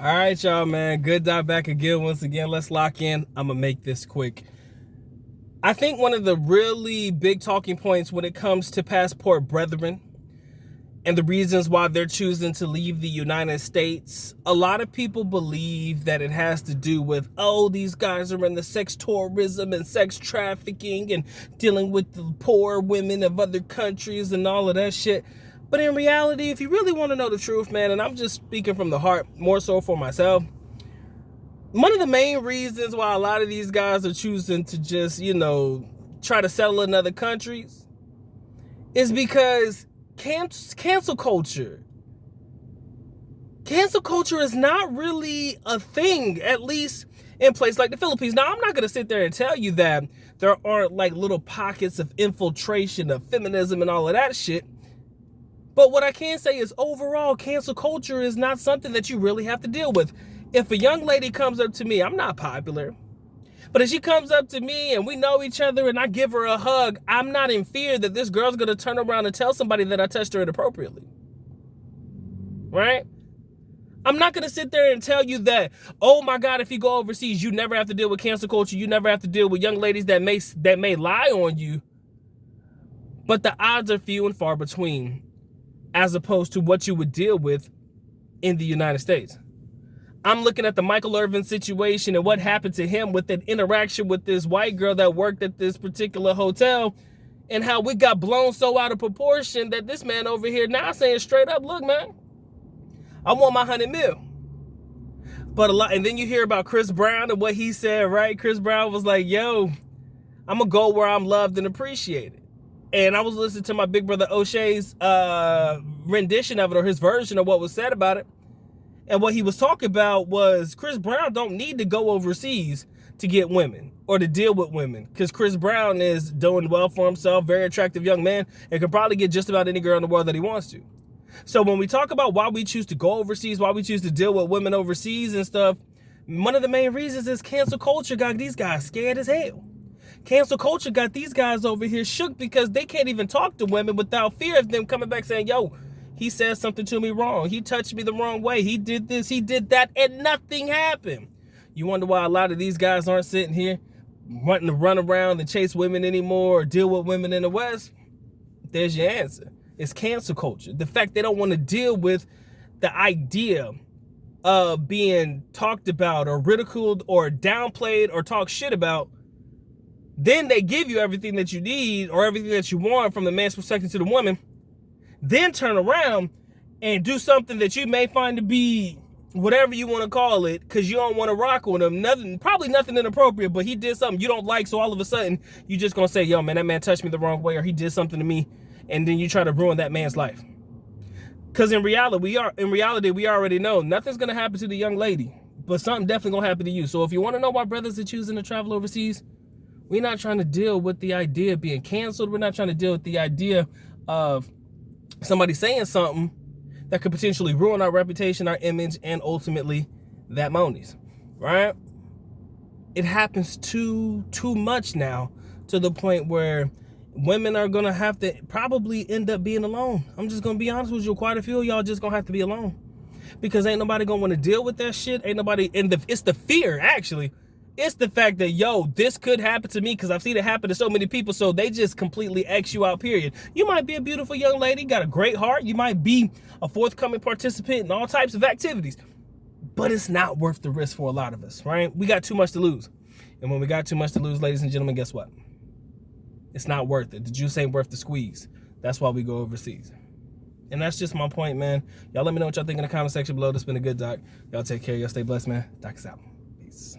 All right, y'all, man. Good dive back again. Once again, let's lock in. I'm going to make this quick. I think one of the really big talking points when it comes to passport brethren and the reasons why they're choosing to leave the United States, a lot of people believe that it has to do with, oh, these guys are in the sex tourism and sex trafficking and dealing with the poor women of other countries and all of that shit. But in reality, if you really want to know the truth, man, and I'm just speaking from the heart, more so for myself, one of the main reasons why a lot of these guys are choosing to just, try to settle in other countries is because cancel culture. Cancel culture is not really a thing, at least in places like the Philippines. Now, I'm not going to sit there and tell you that there aren't like little pockets of infiltration of feminism and all of that shit. But what I can say is overall, cancel culture is not something that you really have to deal with. If a young lady comes up to me, I'm not popular, but if she comes up to me and we know each other and I give her a hug, I'm not in fear that this girl's going to turn around and tell somebody that I touched her inappropriately. Right? I'm not going to sit there and tell you that, oh my God, if you go overseas, you never have to deal with cancel culture. You never have to deal with young ladies that may lie on you. But the odds are few and far between as opposed to what you would deal with in the United States. I'm looking at the Michael Irvin situation and what happened to him with an interaction with this white girl that worked at this particular hotel, and how we got blown so out of proportion that this man over here now saying straight up, look, man, I want my 100 mil. But and then you hear about Chris Brown and what he said, right? Chris Brown was like, yo, I'm gonna go where I'm loved and appreciated. And I was listening to my big brother O'Shea's rendition of it, or his version of what was said about it. And what he was talking about was Chris Brown don't need to go overseas to get women or to deal with women, because Chris Brown is doing well for himself, very attractive young man, and can probably get just about any girl in the world that he wants to. So when we talk about why we choose to go overseas, why we choose to deal with women overseas and stuff, one of the main reasons is cancel culture got these guys scared as hell. Cancel culture got these guys over here shook because they can't even talk to women without fear of them coming back saying, yo, he said something to me wrong. He touched me the wrong way. He did this, he did that, and nothing happened. You wonder why a lot of these guys aren't sitting here wanting to run around and chase women anymore or deal with women in the West? There's your answer. It's cancel culture. The fact they don't want to deal with the idea of being talked about or ridiculed or downplayed or talked shit about. Then they give you everything that you need or everything that you want from the man's perspective to the woman. Then turn around and do something that you may find to be whatever you want to call it, because you don't want to rock with him. Probably nothing inappropriate, but he did something you don't like, so all of a sudden you just gonna say, yo, man, that man touched me the wrong way, or he did something to me, and then you try to ruin that man's life. Because in reality, we already know nothing's gonna happen to the young lady, but something definitely gonna happen to you. So if you want to know why brothers are choosing to travel overseas, we're not trying to deal with the idea of being canceled. We're not trying to deal with the idea of somebody saying something that could potentially ruin our reputation, our image, and ultimately that monies, right? It happens too much now, to the point where women are going to have to probably end up being alone. I'm just going to be honest with you. Quite a few of y'all just going to have to be alone, because ain't nobody going to want to deal with that shit. Ain't nobody, and it's the fear, actually. It's the fact that, yo, this could happen to me because I've seen it happen to so many people, so they just completely X you out, period. You might be a beautiful young lady, got a great heart. You might be a forthcoming participant in all types of activities, but it's not worth the risk for a lot of us, right? We got too much to lose. And when we got too much to lose, ladies and gentlemen, guess what? It's not worth it. The juice ain't worth the squeeze. That's why we go overseas. And that's just my point, man. Y'all let me know what y'all think in the comment section below. This has been a good doc. Y'all take care. Y'all stay blessed, man. Doc is out. Peace.